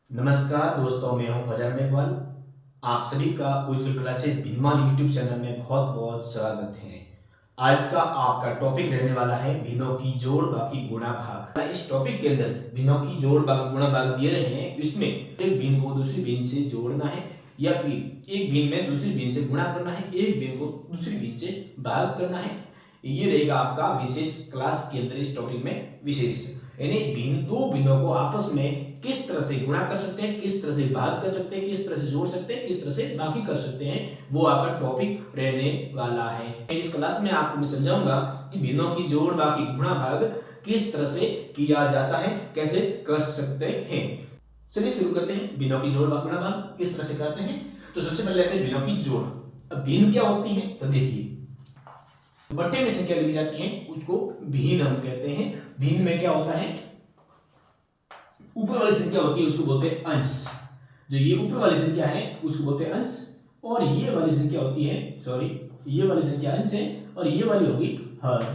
नमस्कार दोस्तों, मैं हूं फजर मेघवाल। आप सभी का उज्जवल क्लासेस भिन्नमान यूट्यूब चैनल में बहुत बहुत स्वागत है। आज का आपका टॉपिक रहने वाला है भिन्नों की जोड़ बाकी गुणा भाग। इस टॉपिक के अंदर भिन्नों की जोड़ बाकी गुणा भाग दिए रहे हैं। इसमें एक भिन्न को दूसरी भिन्न से जोड़ना है या फिर एक भिन्न में दूसरी भिन्न से गुणा करना है, एक भिन्न को दूसरी भिन्न से भाग करना है। ये रहेगा आपका विशेष क्लास के अंदर इस टॉपिक में विशेष, यानी भिन्न दो भिन्नों को आपस में किस तरह से गुणा कर सकते हैं, किस तरह से भाग कर सकते हैं, किस तरह से जोड़ सकते हैं, किस तरह से बाकी कर सकते हैं, वो आपका टॉपिक रहने वाला है। इस क्लास में आपको मैं समझाऊंगा कि भिन्नों की जोड़ बाकी गुणा भाग किस तरह से किया जाता है, कैसे कर सकते हैं। चलिए शुरू करते हैं। भिन्नों की जोड़ बाकी गुणा भाग किस तरह से करते हैं। तो सबसे पहले लेते हैं भिन्नों की जोड़। अब भिन्न क्या होती है तो देखिए, बट्टे में संख्या लिखी जाती है उसको भिन्न हम कहते हैं। भिन्न में क्या होता है, ऊपर वाली संख्या होती है उसको बोलते हैं अंश। जो ये ऊपर वाली संख्या है उसको बोलते हैं अंश, और ये वाली संख्या होती है, सॉरी, ये वाली संख्या अंश है और ये वाली होगी हर।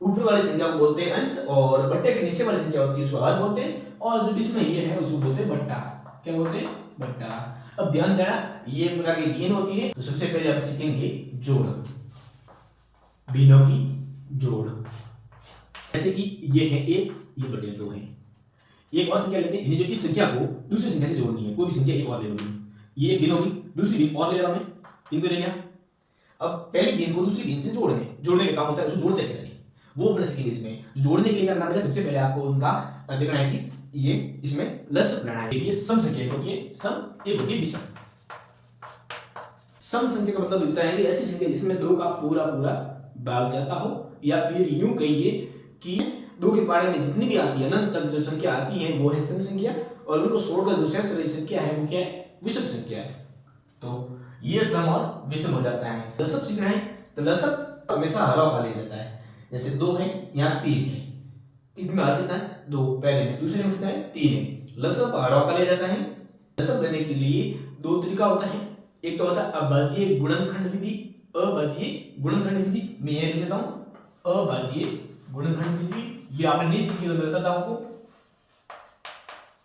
ऊपर वाली संख्या को बोलते हैं अंश और बट्टे के नीचे वाली संख्या होती है उसको हर बोलते हैं, और जो बीच में ये है उसको बोलते हैं बट्टा। क्या बोलते हैं? बट्टा। अब ध्यान देना, ये एक प्रकार की गिन होती है। तो सबसे पहले आप सीखेंगे जोड़, भिन्नों की जोड़। जैसे कि ये है एक, ये बटे दो है। एक और संख्या लेते हैं, जो इस संख्या को दूसरी संख्या से जोड़नी है, कोई भी संख्या एक और ले लूंगी। ये एक भिन्न होगी, दूसरी भिन्न और ले रहा हूं मैं, इनको ले लिया। अब पहली भिन्न को दूसरी भिन्न से जोड़ने का काम होता है। उसको जोड़ते हैं कैसे, वो अपने सीखेंगे। इसमें जोड़ने के लिए क्या करना पड़ेगा, सबसे पहले आपको उनका देखना है कि ये इसमें लस बनाना है। देखिए सम संख्या होती है सम, एक होती है विषम। सम संख्या का मतलब होता है कि ऐसी संख्या जिसमें दो का पूरा पूरा भाग जाता हो, या फिर यूं कहिए कि दो के बारे में जितनी भी आती है अनंत तक जो संख्या आती है वो है सम संख्या, और उनको छोड़कर जो शेष रही संख्या है वो क्या है, विषम संख्या है। तो ये सम और विषम हो जाता है। लसब सीखना है तो लसब हमेशा हरा का लिया जाता है। जैसे दो है, यहाँ तीन है, इसमें हर कितना है, दो पहले में, दूसरे में कितना है, तीन है। लसब हरा का लिया जाता है। लसब लेने के लिए दो तरीका होता है। एक तो होता है अभाज्य गुणनखंड विधि, अभाज्य गुणनखंड विधि। मैं ये लिख लेता हूं, अभाज्य गुणनखंड विधि। ये आपने नहीं सीखी तो मैं बताता हूं आपको,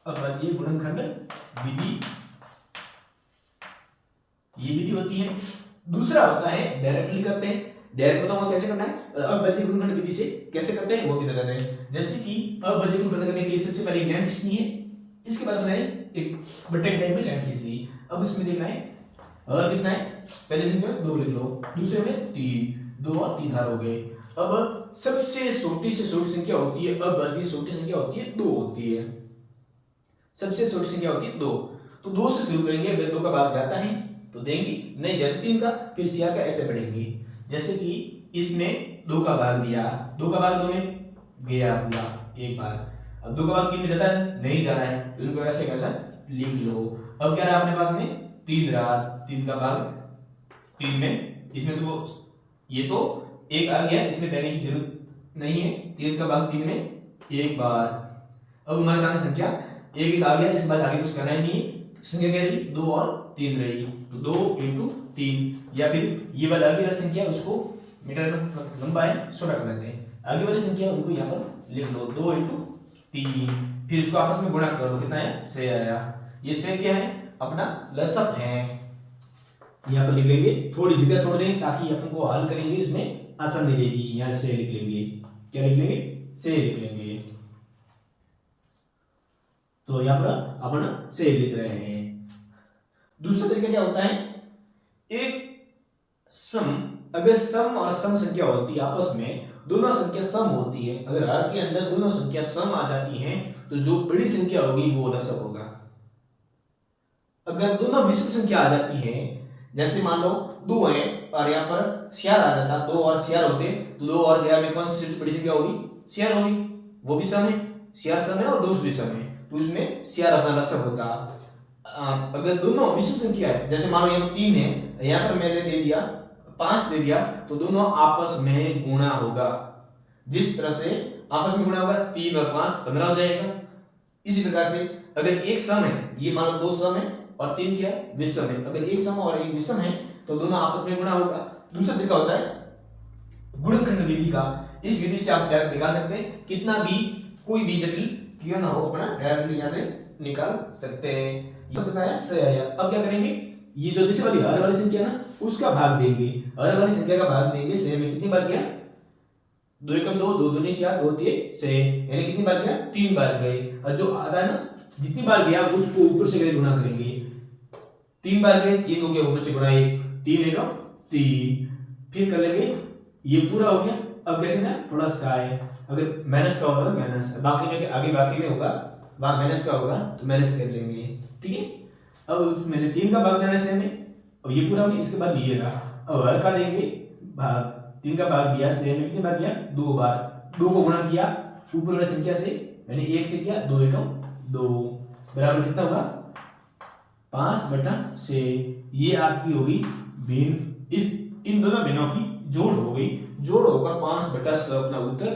अभाज्य गुणनखंड विधि, ये विधि होती है। दूसरा होता है डायरेक्टली करते हैं। डायरेक्ट बताऊंगा कैसे करना है, और अभाज्य गुणनखंड विधि से कैसे करते हैं वो भी बताते हैं। जैसे कि अभाज्य गुणनखंड करने के लिए सबसे पहले लाइन खींचनी है, इसके बाद बनाए एक बट्टे के टाइप में लाइन खींच ली। अब इसमें देखना है और कितना है, पहले संख्या में दो लिख लो, दूसरे में तीन, दो और तीन हार हो गए। अब सबसे छोटी से छोटी संख्या होती है, अभाज्य छोटी संख्या होती है दो होती है। सबसे छोटी संख्या होती है दो, तो दो से शुरू करेंगे। अगर दो का भाग जाता है तो देंगे, नहीं जाता तीन का, फिर सिया का, ऐसे बढ़ेंगे। जैसे कि इसमें दो का भाग दिया, दो का भाग दो में गया पूरा एक बार। अब दो का भाग तीन में जाता है, नहीं जा रहा है, तो इनको ऐसे कैसा लिख लो। अब क्या रहा अपने पास में, तीन रहा, तीन का भाग तीन में, इसमें तो ये तो एक आ गया, इसमें देने की जरूरत नहीं है। तीन का भाग तीन में एक बार। अब हमारे सामने संख्या एक एक आ गया, इसके बाद आगे कुछ करना ही नहीं है। संख्या क्या रही, दो और तीन रही, तो दो इंटू तीन, या फिर ये वाला आगे वाली संख्या उसको मीटर में लंबा है छोटा कर देते हैं, आगे वाली संख्या उनको यहाँ पर लिख लो, दो इंटू तीन, फिर इसको आपस में गुणा करो, कितना है, 6 आया। ये 6 क्या है, अपना लसब है। यहाँ पर लिख लेंगे, थोड़ी जगह छोड़ देंगे ताकि अपन को हल करेंगे इसमें आसानी रहेगी। यहाँ से लिख लेंगे, क्या लिख लेंगे, 6 लिख लेंगे। तो यहाँ पर अपन 6 लिख रहे हैं। दूसरा तरीका क्या होता है, एक सम, अगर सम और सम संख्या होती है आपस में, दोनों संख्या सम होती है, अगर हर के अंदर दोनों संख्या सम आ जाती हैं तो जो बड़ी संख्या होगी वो लसब होगा। अगर दोनों विषम संख्या आ जाती है, जैसे मान लो दो है और यहाँ पर सियार आ जाता, दो और सियार होते तो दो और सियार में कौन सी सबसे बड़ी संख्या होगी, सियार होगी, वो भी सम है, सियार सम है और दो भी सम है, तो इसमें सियार अपना लसब होगा। अगर दोनों विषम संख्या है, जैसे मान लो यहाँ तीन है, यहाँ पर मैंने दे दिया 5 दे दिया, तो दोनों आपस में गुणा होगा। जिस तरह से आपस में गुणा होगा, 3 और 5 15 हो जाएगा। इसी प्रकार से अगर एक सम है, ये मान लो दो सम है और तीन क्या है, विषम है, अगर एक सम और एक विषम है तो दोनों आपस में गुणा होगा। दूसरा तरीका होता है गुणनखंड विधि का। इस विधि से आप डायरेक्ट दिखा सकते हैं, कितना भी कोई भी जटिल क्यों ना हो अपना डायरेक्टली यहाँ से निकाल सकते हैं। ये कितना आया 6 आया। अब क्या करेंगे, ये जो दूसरी वाली हर वाली संख्या ना उसका भाग देंगे, हर वाली संख्या का भाग देंगे। 6 में कितनी बार गया, 2 एकम 2, 2 दूनी 4, 2 3 6, यानी कितनी बार गया, 3 बार गए। और जो आधा है ना, जितनी बार गया उसको ऊपर से गुणा करेंगे। 3 बार गए, 3 हो गया, ऊपर से गुणा 1, 3 एकम 3, फिर कर लेंगे, ये पूरा हो गया। अब कैसे ना प्लस का है, अगर माइनस का होगा तो माइनस, बाकी में आगे बाकी में होगा वहां माइनस का होगा तो माइनस कर लेंगे, ठीक है। अब मैंने 3 का भाग देना है में, अब ये पूरा हो गया, इसके बाद ये रहा। अब हर का देंगे भाग, 3 का भाग दिया, 6 में कितनी बार किया, 2 बार, 2 को गुणा किया ऊपर वाली संख्या से, यानी 1 से किया, 2 एकम 2 बराबर कितना होगा 5/6। ये आपकी होगी भिन्न, इस इन दोनों भिन्नों की जोड़ हो गई, जोड़ होकर 5/6 अपना उत्तर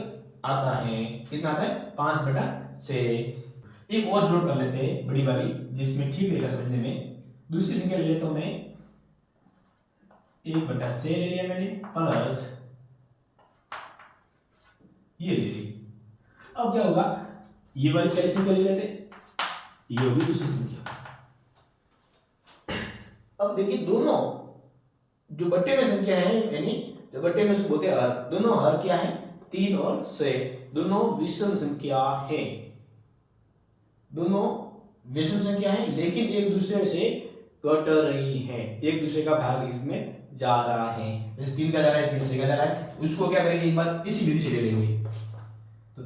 आता है। कितना आता है 5/6। एक और जोड़ कर लेते हैं बड़ी वाली, जिसमें ठीक रहेगा समझने में। दूसरी संख्या ले लेता हूं मैं, 1/6 ले लिया मैंने, प्लस ये ले ली। अब क्या होगा, ये वाली पहली संख्या ले लेते, ये होगी दूसरी संख्या। अब देखिए दोनों जो बट्टे में संख्या है, यानी जो बट्टे में उसको बोलते हैं हर, दोनों हर क्या है 3 और 6, दोनों विषम संख्या है, दोनों विषम संख्या है, लेकिन एक दूसरे से कट रही है, एक दूसरे का भाग इसमें जा रहा है। जैसे 3 का जा रहा है, इसमें 6 का जा रहा है, उसको क्या करेंगे, एक बार इसी विधि से ले लेंगे। तो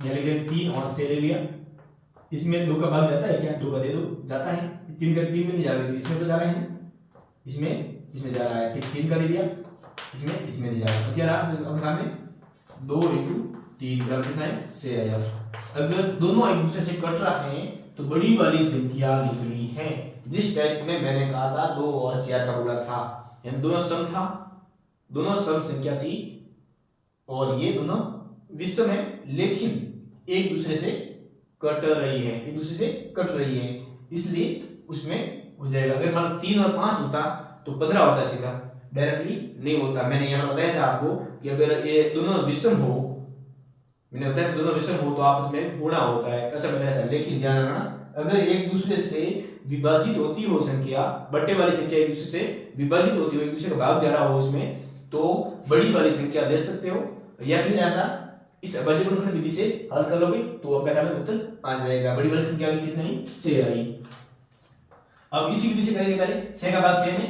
ये ले लिया 3 और 6 ले लिया, इसमें 2 का भाग जाता है क्या, 2 का दे दो, जाता है। 3 का 3 में नहीं जा रहा है, इसमें तो जा रहा है, इसमें जा रहा है, फिर 3 का दे दिया, इसमें नहीं जा रहा है। क्या रहा अपने सामने 2 × 3 बराबर कितना है 6 आया। अगर दोनों एक दूसरे से कट रहे हैं तो बड़ी वाली संख्या निकली है। जिस टाइप में मैंने कहा था 2 और 4 का बोला था, यानी दोनों सम था, दोनों सम संख्या थी, और ये दोनों विषम है, लेकिन एक दूसरे से कट रही है, एक दूसरे से कट रही है, इसलिए उसमें हो जाएगा। अगर मान लो 3 और 5 होता तो 15 होता सीधा, डायरेक्टली नहीं होता। मैंने यहाँ बताया था आपको कि अगर ये दोनों विषम हो, मैंने बताया दोनों विषम हो तो आपस में गुणा होता है, ऐसा बताया था। लेकिन ध्यान रखना, अगर एक दूसरे से विभाजित होती हो संख्या, बट्टे वाली संख्या एक दूसरे से विभाजित होती हो, एक दूसरे का भाग जा रहा हो उसमें, तो बड़ी वाली संख्या ले सकते हो, या फिर ऐसा इस अभाज्य गुणनखंड विधि से हल कर लोगे तो आपका सामने उत्तर आ जाएगा। बड़ी वाली संख्या की कितना ही 6 आई। अब इसी विधि से करेंगे, पहले 6 का भाग 6 में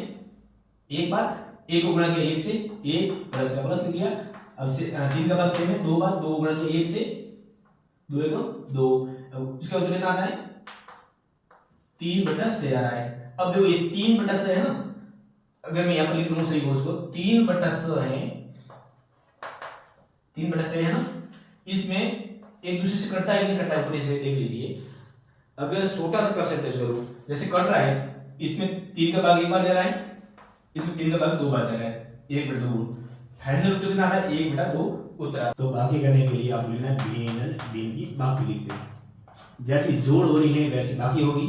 एक बार, 1 को गुणा किया 1 से, 1 प्लस का प्लस लिख लिया। अब 3 का भाग 6 में 2 बार, 2 को गुणा किया 1 से, 2 एकम 2, अब उसका उत्तर कितना आता है 3/6 आ रहा है। अब देखो ये 3/6 है ना, अगर मैं यहाँ पर लिख लूँ सही को, उसको 3/6 है, 3/6 है ना, इसमें एक दूसरे से कटता है कि नहीं कटता है, ऊपर से देख लीजिए। अगर छोटा सा कर सकते हो, जैसे कट रहा है, इसमें 3 का भाग 1 बार जा रहा है, इसमें 3 का भाग 2 बार जा रहा है, 1/2, फाइनल उत्तर कितना आता है 1/2 उत्तर। तो बाकी करने के लिए आप लिखना है भिन्न की बाकी लिखते हैं, जैसी जोड़ हो रही है वैसी बाकी होगी।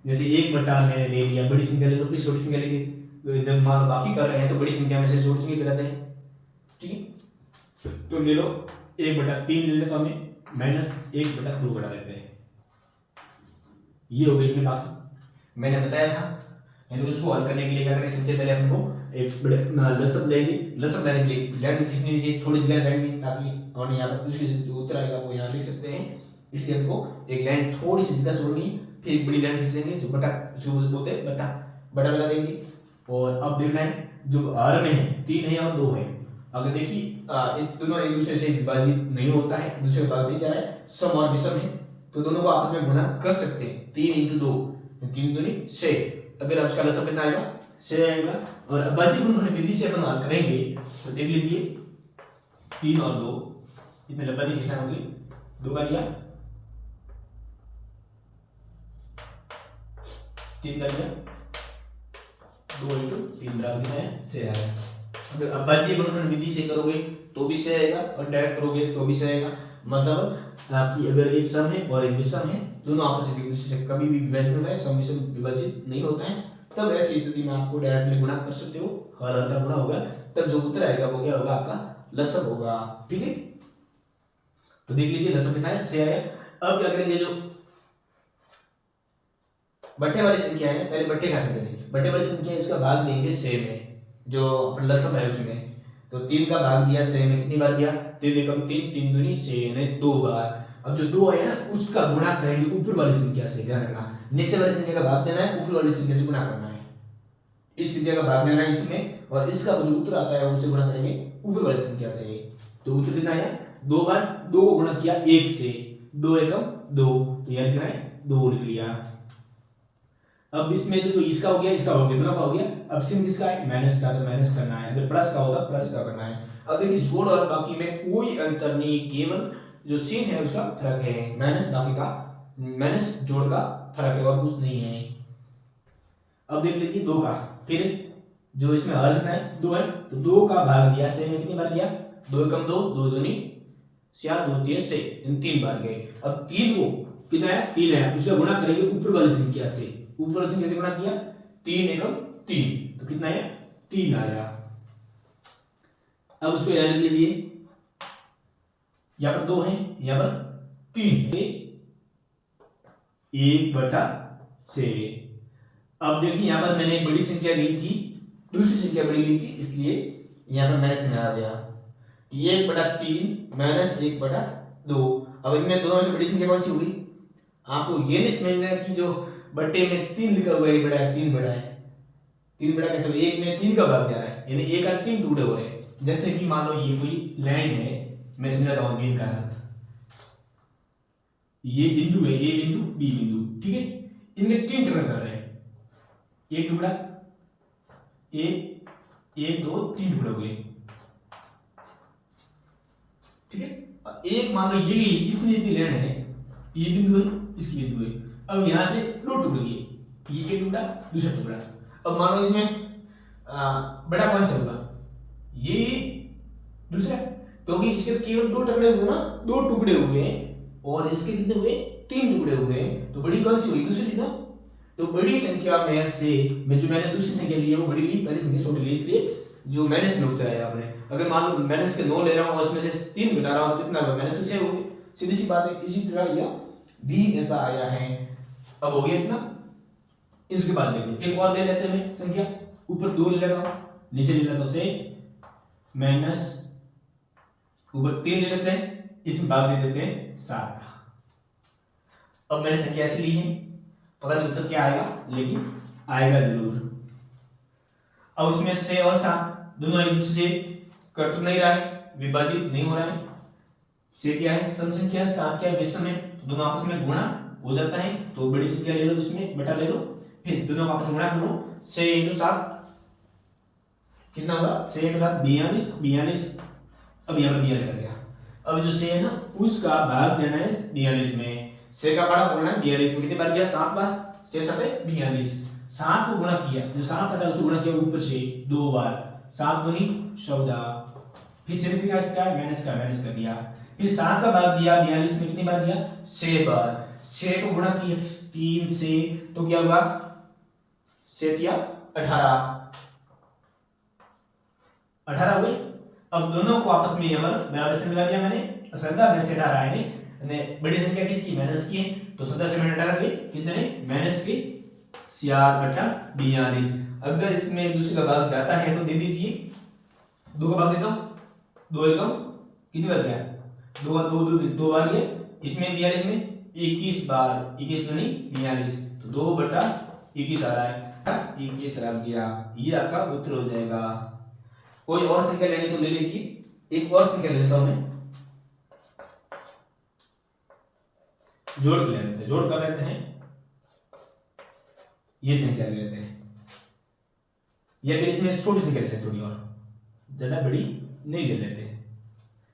जैसे 1/, मैंने ले लिया, बड़ी संख्या ले लो, फिर छोटी संख्या लेके जब मान लो बाकी कर रहे हैं तो बड़ी संख्या में से छोटी संख्या घटाते हैं, ठीक है। तो ले लो 1/3 ले लेते हमें, -1/2 घटा देते हैं, ये हो गई अपनी बाकी। मैंने बताया था, यानी उसको हल करने के लिए क्या करें, सबसे पहले अपन को एक लसअप लेंगे, लसअप लेने के लिए लाइन खींचनी चाहिए, थोड़ी जगह लेंगे ताकि और यहाँ पर उसकी जो उत्तर आएगा वो यहाँ लिख सकते हैं। इसलिए हमको एक लाइन थोड़ी सी जगह छोड़नी है, फिर एक बड़ी लाइन खींच लेंगे, जो बटा उसको बोलते हैं बटा लगा देंगे। और अब देखना है जो हर में है 3 है और 2 है, अगर देखिए दोनों एक दूसरे से विभाजित नहीं होता है, दूसरे का भाग नहीं जा रहा है, सम और विषम है, तो दोनों को आपस में गुणा कर सकते हैं। 3 × 2, 3 दूनी 6, अगर आप इसका लसअप कितना आएगा 6 आएगा। और अभाज्य गुणनखंड विधि से अपन हल करेंगे तो देख लीजिए 3 और 2 इतने लंबा नहीं खींचना होगी, 2 का लिया, 3 का लिया, 2 × 3 बराबर कितना है 6 आएगा। अगर अभाज्य गुणनखंड विधि से करोगे तो भी 6 आएगा, और डायरेक्ट करोगे तो भी 6 आएगा। मतलब आपकी अगर एक सम है और एक विषम है, दोनों आपस में एक दूसरे से कभी भी विभाजित होता है, सम विषम विभाजित नहीं होता है, तब ऐसी स्थिति में आपको डायरेक्टली गुणा कर सकते हो, हर का गुणा होगा, तब जो उत्तर आएगा वो क्या होगा, आपका लसअप होगा, ठीक है। तो देख लीजिए लसअप कितना है 6 आया। अब क्या करेंगे, जो बट्टे वाली संख्या है, पहले बट्टे का संख्या देंगे, बट्टे वाली संख्या है इसका भाग देंगे 6 में, जो अपन लसम है उसमें, तो 3 का भाग दिया 6 में, कितनी बार दिया, 3 एकम 3, 3 दूनी 6 यानी 2 बार। अब जो 2 है ना उसका गुणा करेंगे ऊपर वाली संख्या से, ध्यान रखना, नीचे वाली संख्या का भाग देना है, ऊपर वाली संख्या से गुणा करना है, इस संख्या का भाग देना है इसमें, और इसका जो उत्तर आता है उससे गुणा करेंगे ऊपर वाली संख्या से। तो उत्तर कितना आया, 2 बार 2 को गुणा किया 1 से, 2 एकम 2, तो यह कितना है 2 लिख लिया। अब इसमें देखो इसका हो गया, इसका हो गया, दोनों का हो गया, अब सिम किसका है, माइनस का, तो माइनस करना है, अगर प्लस का होगा प्लस का करना है। अब देखिए जोड़ और बाकी में कोई अंतर नहीं, केवल जो सीन है उसका फर्क है, माइनस बाकी का, माइनस जोड़ का फर्क है और कुछ नहीं है। अब देख लीजिए 2 का, फिर जो इसमें हल में 2 है, तो 2 का भाग दिया 6 में, कितनी बार गया, 2 एकम 2, 2 दूनी 4, 2 3 6, इन 3 बार गए। अब 3 को कितना है, 3 है, उससे गुणा करेंगे ऊपर वाली संख्या से, ऊपर वाली संख्या से गुणा किया 3 एकम 3, तो कितना है 3 आया। अब उसको याद रख लीजिए, यहां पर 2 है, यहां पर 3 है, 1/6। अब देखिए यहां पर मैंने बड़ी संख्या ली थी, दूसरी संख्या बड़ी ली थी, इसलिए यहां पर माइनस में आ गया, 1/3 माइनस 1/2। अब इनमें दोनों से बड़ी संख्या कौन सी हुई, आपको ये नहीं समझना है कि जो बट्टे में 3 लिखा हुआ है 1 बड़ा है 3 बड़ा है, 3 बड़ा कैसे, एक में 3 का भाग जा रहा है, यानी 1 और 3 टुकड़े हो रहे हैं। जैसे कि मान लो ये कोई लाइन है, मैं समझाता हूं मेन का अर्थ, ये बिंदु है, ए बिंदु बी बिंदु, ठीक है, इनमें 3 टुकड़े कर रहे हैं, एक टुकड़ा, एक 2 3 टुकड़े हुए, ठीक है। एक मान लो ये इतनी इतनी लाइन है, ये बिंदु है, इसकी बिंदु है, अब यहां से 2 टुकड़े किए, ये एक टुकड़ा दूसरा टुकड़ा। अब मान लो इसमें बड़ा कौन सा होगा, ये दूसरा, क्योंकि इसके केवल 2 टुकड़े हुए ना, 2 टुकड़े हुए, और इसके कितने हुए 3 टुकड़े हुए, तो बड़ी कौन सी हुई, दूसरी ना। तो बड़ी संख्या में से मैं जो मैंने दूसरी संख्या ली है वो बड़ी ली, पहली संख्या छोटी ली, इसलिए जो माइनस में उत्तर आया आपने। अगर मान लो माइनस के 9 ले रहा हूं और उसमें से 3 घटा रहा हूं तो कितना होगा, माइनस के 6 होंगे, सीधी सी बात है। इसी तरह यह भी ऐसा आया है। अब हो गया इतना। इसके बाद देखो एक और ले लेते हैं संख्या, ऊपर 2 ले लेता हूं, नीचे ले लेता हूं से माइनस, ऊपर 3 ले लेते हैं, इसमें भाग दे देते हैं 7 का। अब मैंने संख्या ऐसी ली है, पता नहीं उत्तर क्या आएगा, लेकिन आएगा जरूर। अब उसमें 6 और 7 दोनों एक दूसरे से कट नहीं रहा है, विभाजित नहीं हो रहा है। 6 क्या है सम संख्या, 7 क्या है विषम है, तो दोनों आपस में गुणा हो जाता है। तो बड़ी संख्या ले लो, उसमें बटा ले लो, फिर दोनों आपस में गुणा करो, 6 × 7 कितना होगा, 6 × 7 42। अब यहाँ पर 42 आ गया। अब जो 6 है ना उसका भाग देना है 42 में, 6 का बड़ा बोलना है 42 में, कितनी बार गया 7 बार, 6 7 42, 7 को गुणा किया, जो 7 आता है उसको गुणा किया ऊपर से 2 बार, 7 दूनी 14, फिर से क्या इसका माइनस कर दिया, फिर 7 का भाग दिया 42 में, कितनी बार दिया 6 बार, 6 को गुणा किया 3 से, तो क्या हुआ 7 या 18 हुए। अब दोनों को आपस में यहाँ पर बराबर से मिला दिया मैंने, सदा में से 18 आए ने, बड़ी संख्या किसकी माइनस की है, तो 17 से मैंने 18 के कितने माइनस के 4/42। अगर इसमें दूसरे का भाग जाता है तो दे दीजिए, 2 का भाग देता हूं, 2 एकम कितनी बार गया, 2 बार गया, इसमें 42 में 21 बार, 21 दूनी 42, तो 2/21 आ रहा है, 21 आ गया, ये आपका उत्तर हो जाएगा। कोई और संख्या लेनी तो ले लीजिए, एक और संख्या लेता हूं मैं, जोड़ कर लेते हैं, जोड़ कर लेते हैं, ये संख्या ले लेते हैं, या फिर इसमें छोटी संख्या ले लेते हैं, थोड़ी और ज्यादा बड़ी नहीं ले लेते हैं,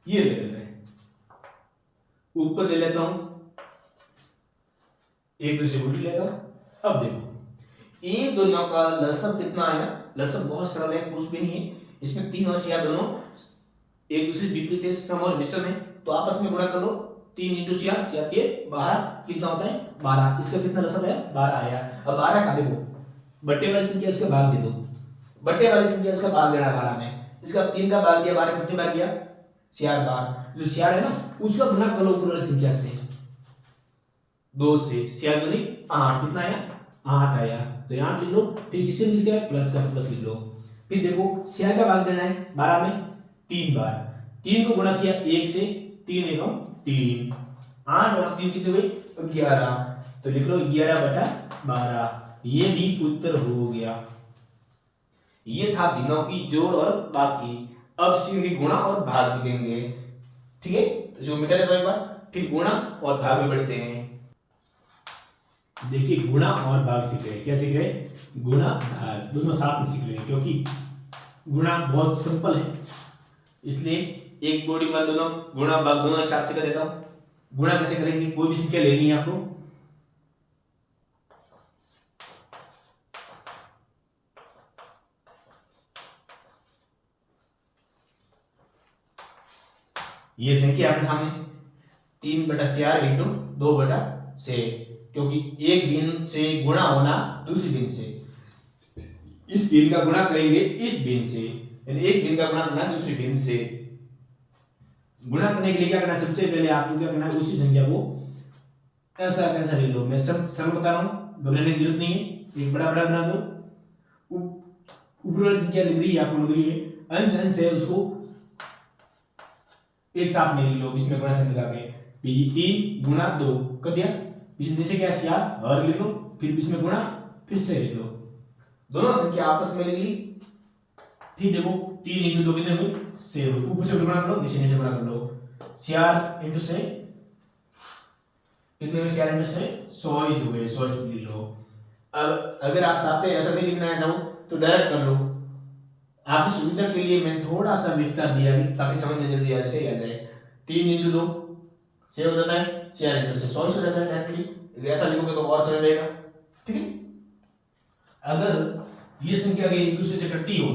ये ले लेते हैं, ऊपर ले लेता हूं, एक दूसरे उल्टी लेता हूं। अब देखो इन दोनों का लसब कितना आया, लसब बहुत सरल है, कुछ भी नहीं है, इसमें 3 और 6 दोनों एक दूसरे विपरीत है, सम और विषम है, तो आपस में गुणा कर लो, 3 × 6 के बाहर कितना होता है 12, इसका कितना लसब है 12 आया। अब 12 का देखो बट्टे वाली संख्या उसका भाग दे दो, बट्टे वाली संख्या उसका भाग देना 12 में, इसका 3 का भाग दिया 12 कितनी बार गया 4 बार, जो 4 है ना उसका गुणा कर लो ऊपर वाली संख्या से, 2 से सियार दूनी 8, कितना आया 8 आया, तो यहाँ 8 लिख लो, फिर किससे मिल गया प्लस का प्लस लिख लो। फिर देखो सियार का भाग देना है 12 में 3 बार, 3 को गुणा किया 1 से, 3 1 3, 8 और 3 कितने हुए 11, तो लिख लो 11/12, ये भी उत्तर हो गया। ये था भिन्नों की जोड़ और बाकी। अब सीखेंगे गुणा और भाग सीखेंगे, ठीक है। तो जो मिटा लेता एक बार, फिर गुणा और भाग में बढ़ते हैं। देखिए गुणा और भाग सीख रहे हैं, क्या सीख रहे हैं गुणा भाग दोनों साथ में सीख रहे हैं, क्योंकि गुणा बहुत सिंपल है, इसलिए एक बॉडी में दोनों गुणा भाग दोनों एक साथ से करेगा। गुणा कैसे करेंगे, कोई भी संख्या लेनी है आपको, ये संख्या आपके सामने 3/4 इंटू 2/6, क्योंकि एक भिन्न से गुणा होना दूसरी भिन्न से, इस भिन्न का गुणा करेंगे इस भिन्न से, यानी एक भिन्न का गुणा करना है दूसरी भिन्न से। गुणा करने के लिए क्या करना है, सबसे पहले आपको क्या करना है, उसी संख्या को ऐसा कैसा ले लो, मैं सब सरल बता रहा हूं, घबराने की जरूरत नहीं है, एक बड़ा बड़ा बना दो, ऊपर वाली संख्या लिख रही है आपको, लग रही है अंश अंश है, उसको एक साथ में लिख लो, इसमें गुणा से लगा के 3 गुणा 2 कर दिया, इसमें से क्या सियार हर लिख लो, फिर इसमें गुणा फिर से लिख लो, दोनों संख्या आपस में लिख ली। फिर देखो 3 इंटू 2 कितने हुए 6 हुए, ऊपर से गुणा कर लो नीचे नीचे गुणा कर लो, सियार इंटू से कितने हुए, सियार इंटू से 100 हुए, 100 लिख लो। अब अगर आप चाहते हैं ऐसा नहीं लिखना है चाहो तो डायरेक्ट कर लो, आपकी सुविधा के लिए मैंने थोड़ा सा विस्तार दिया है ताकि समझ में जल्दी ऐसे ही आ जाए। 3 इंटू 2 6 हो जाता है, सियार इंटू से 100 हो जाता है डायरेक्टली, अगर ऐसा लिखोगे तो और समझ रहेगा, ठीक है। अगर ये संख्या अगर एक दूसरे से कटती हो,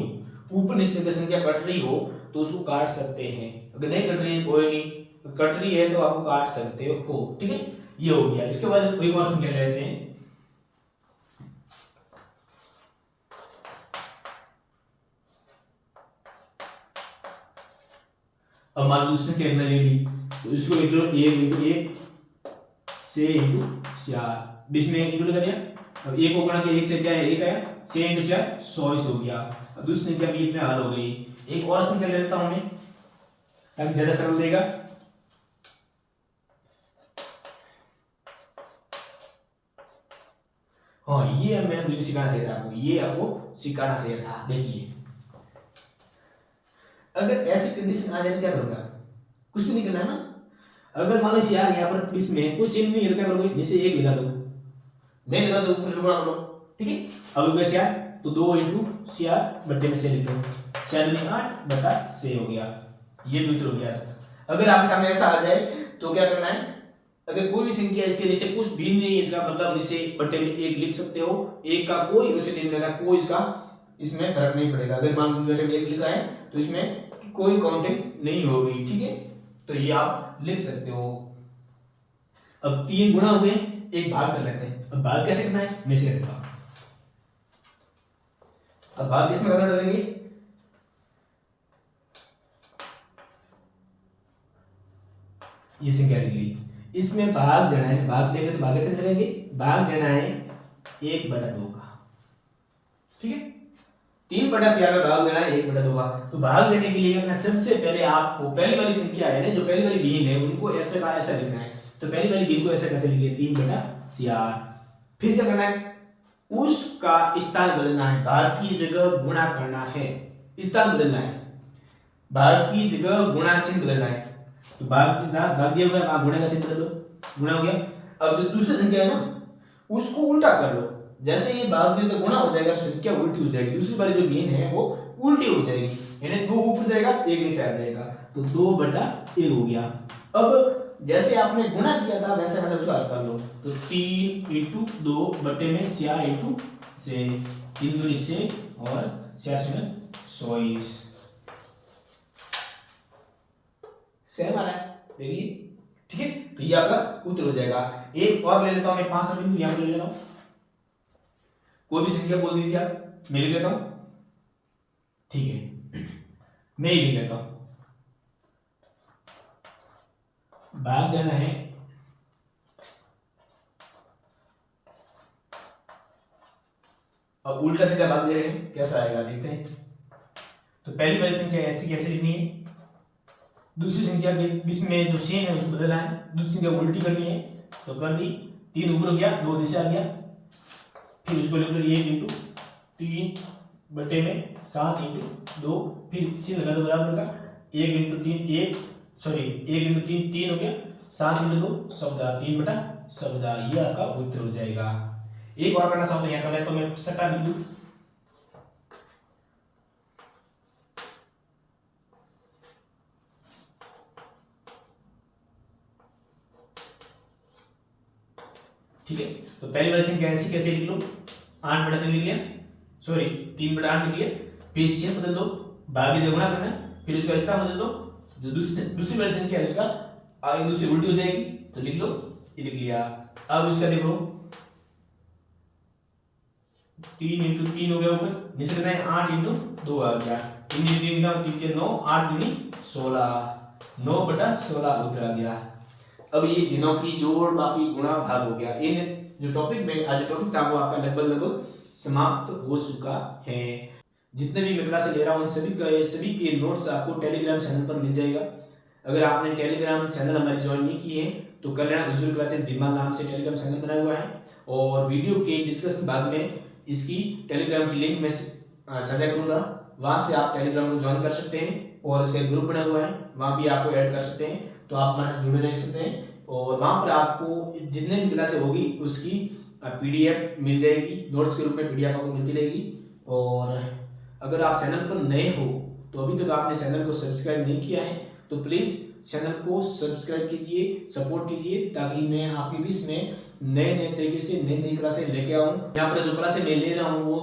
ऊपर नीचे से संख्या कट रही हो तो उसको काट सकते हैं, अगर नहीं कट रही है कोई नहीं, कट रही है तो आपको काट सकते हो, ठीक है। ये हो गया, इसके बाद एक और संख्या लेते हैं, अब मान लो दूसरे के अंदर ले ली, तो इसको लिख लो 1 इंटू 1 6 इंटू 4, बीच में इंटू लगा दिया, अब 1 को गुणा किया 1 से क्या है 1 आया, 6 इंटू 4 100 हो गया। अब दूसरी संख्या भी इतने हल हो गई, एक और संख्या ले लेता हूं मैं ताकि ज्यादा सरल रहेगा। हाँ ये मैंने मुझे सिखाना चाहिए था आपको, ये आपको सिखाना चाहिए था। देखिए अगर ऐसी कंडीशन आ जाए तो क्या करूंगा, कुछ भी नहीं करना है ना। अगर मान लो यार यहाँ पर इसमें कुछ चिन्ह नहीं है तो क्या करोगे, जैसे 1 लगा दो, नहीं लगा तो ऊपर गुणा कर लो, ठीक है। अब कैसे यार, तो 2 इंटू सियार बट्टे में से लिख लो, 4×8/6 हो गया, ये भी उत्तर हो गया। अगर आपके सामने ऐसा आ जाए तो क्या करना है, अगर कोई भी संख्या इसके नीचे कुछ भी नहीं है, इसका मतलब नीचे बट्टे में 1 लिख सकते हो, 1 का कोई उसे नहीं मिलेगा, कोई इसका इसमें फर्क नहीं पड़ेगा। अगर मान लो बट्टे में 1 लिखा है तो इसमें कोई काउंटिंग नहीं होगी, ठीक है, तो ये आप लिख सकते हो। अब 3 गुणा हो गए, एक भाग कर लेते हैं। अब भाग कैसे करना है मैं इसे करता हूं, अब भाग किसमें करना डालेंगे, ये संख्या लिख ली, इसमें भाग देना है, भाग देंगे तो भाग कैसे करेंगे, भाग देना है 1/2 का, ठीक है। 3/4 में भाग देना है 1/2 का, तो भाग देने के लिए अपना सबसे पहले आपको पहली वाली संख्या है ना, जो पहली वाली भिन्न है उनको ऐसे का ऐसा लिखना है, तो पहली वाली भिन्न को ऐसे कैसे लिखिए 3/4, फिर क्या करना है उसका स्थान बदलना है, भाग की जगह गुणा करना है, स्थान बदलना है, भाग की जगह गुणा चिन्ह बदलना है, तो भाग के साथ भाग दिया हुआ है, आप गुणा का चिन्ह बदल दो, गुणा हो गया। अब जो दूसरी संख्या है ना उसको उल्टा कर लो, जैसे ये भाग दिया तो गुणा हो जाएगा, संख्या उल्टी हो जाएगी, दूसरी वाली जो भिन्न है वो उल्टी हो जाएगी, यानी 2 ऊपर जाएगा 1 नीचे आ जाएगा, तो 2/1 हो गया। अब जैसे आपने गुणा किया था वैसे वैसे उसको हल कर लो, तो 3 इंटू 2 बटे में 4 इंटू से 3 दूनी से और 4 से 24 सेम आ रहा है, देखिए, ठीक है। तो ये आपका उत्तर हो जाएगा। एक और ले लेता हूं मैं 5 बिंदु यहां पे ले लेता हूं, कोई भी संख्या बोल दीजिए आप, मैं लिख लेता हूं, ठीक है, मैं ही लिख लेता हूं, भाग देना है अब उल्टा सीधा भाग दे रहे हैं, कैसा आएगा देखते हैं। तो पहली वाली संख्या ऐसी कैसे लिखनी है, दूसरी संख्या के बीच में जो शेन है उसको बदलना है, दूसरी संख्या उल्टी करनी है तो कर दी, 3 ऊपर हो गया 2 नीचे आ गया, फिर उसको लिख लो 1 इंटू 3 बटे में 7 इंटू 2, फिर चिन्ह लगा दो बराबर का, 1 इंटू 3 1 सॉरी 1 इंटू 3 3 हो गया, 7 इंटू 2 17 3 बटा 17, ये आपका उत्तर हो जाएगा। एक और करना चाहूँ तो यहाँ कर ले तो मैं सटा लिख दूँ, ठीक है। तो पहली वाली संख्या ऐसी कैसे लिख लो, 8 बटा 3 लिख लिया, सॉरी 3 बटा 8 लिख लिया, फिर चिन्ह बदल दो, भाग से गुणा करना है, फिर उसका हिस्सा बदल दो, जो दूसरी वाली संख्या है उसका आगे दूसरी उल्टी हो जाएगी तो लिख लो, ये लिख लिया। अब इसका देखो 3 इंटू 3 हो गया ऊपर, नीचे कितना है 8 इंटू 2 आ गया, 3 इंटू 3 3 9 8 दूनी 16, 9 बटा 16 उत्तर आ गया। अब ये दिनों की जोड़ बाकी गुणा भाग हो गया। इन जो टॉपिक में आज टॉपिक था वो आपका लगभग समाप्त हो चुका है। जितने भी मैं क्लास ले रहा हूँ उन सभी के नोट्स आपको टेलीग्राम चैनल पर मिल जाएगा। अगर आपने टेलीग्राम चैनल हमारी ज्वाइन नहीं की है तो कर लेना, विजुअल क्लासेस दिमाग नाम से टेलीग्राम चैनल बना हुआ है, और वीडियो के डिस्कशन भाग में इसकी टेलीग्राम की लिंक मैं साझा करूंगा, वहां से आप टेलीग्राम को ज्वाइन कर सकते हैं, और इसका एक ग्रुप बना हुआ है वहां भी आपको ऐड कर सकते हैं, तो आप हमारे साथ जुड़े रह सकते हैं। और वहां पर आपको जितने भी क्लासेस होगी उसकी पीडीएफ मिल जाएगी, नोट्स के रूप में पीडीएफ आपको मिलती रहेगी। और अगर आप चैनल पर नए हो तो अभी तक आपने चैनल को सब्सक्राइब नहीं किया है तो प्लीज़ चैनल को सब्सक्राइब कीजिए, सपोर्ट कीजिए, ताकि मैं आपके बीच में नए नए तरीके से नई नई क्लासें लेके आऊँ। यहाँ पर जो क्लासें मैं ले रहा हूँ वो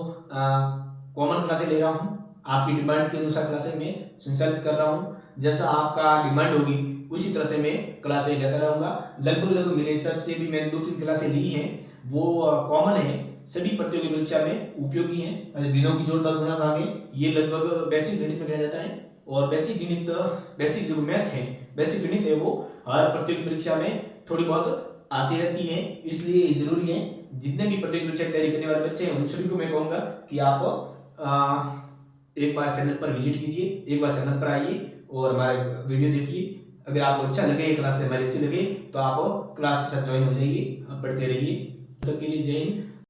कॉमन क्लासें ले रहा हूँ, आपकी डिमांड के अनुसार क्लासें मैं संचालित कर रहा हूँ, जैसा आपका डिमांड होगी उसी तरह से मैं क्लासें लेकर रहूँगा। लगभग मेरे हिसाब से भी मैंने 2-3 क्लासें ली हैं वो कॉमन है, सभी प्रतियोगी परीक्षा में उपयोगी है। दिनों की जोड़ भाग गुणा भाग है, ये लगभग बेसिक गणित में किया जाता है, और बेसिक जो मैथ है, बेसिक गणित है वो हर प्रतियोगी परीक्षा में थोड़ी बहुत आती रहती है, इसलिए जरूरी है। जितने भी प्रतियोगी परीक्षा तैयारी करने वाले बच्चे हैं उन सभी को मैं कहूँगा कि आप एक बार चैनल पर विजिट कीजिए, एक बार चैनल पर आइए और हमारे वीडियो देखिए। अगर आपको अच्छा लगे, क्लास से हमारी अच्छी लगे तो आप क्लास के साथ ज्वाइन हो जाइए, आप पढ़ते रहिए। तब तक के लिए जय हिंद।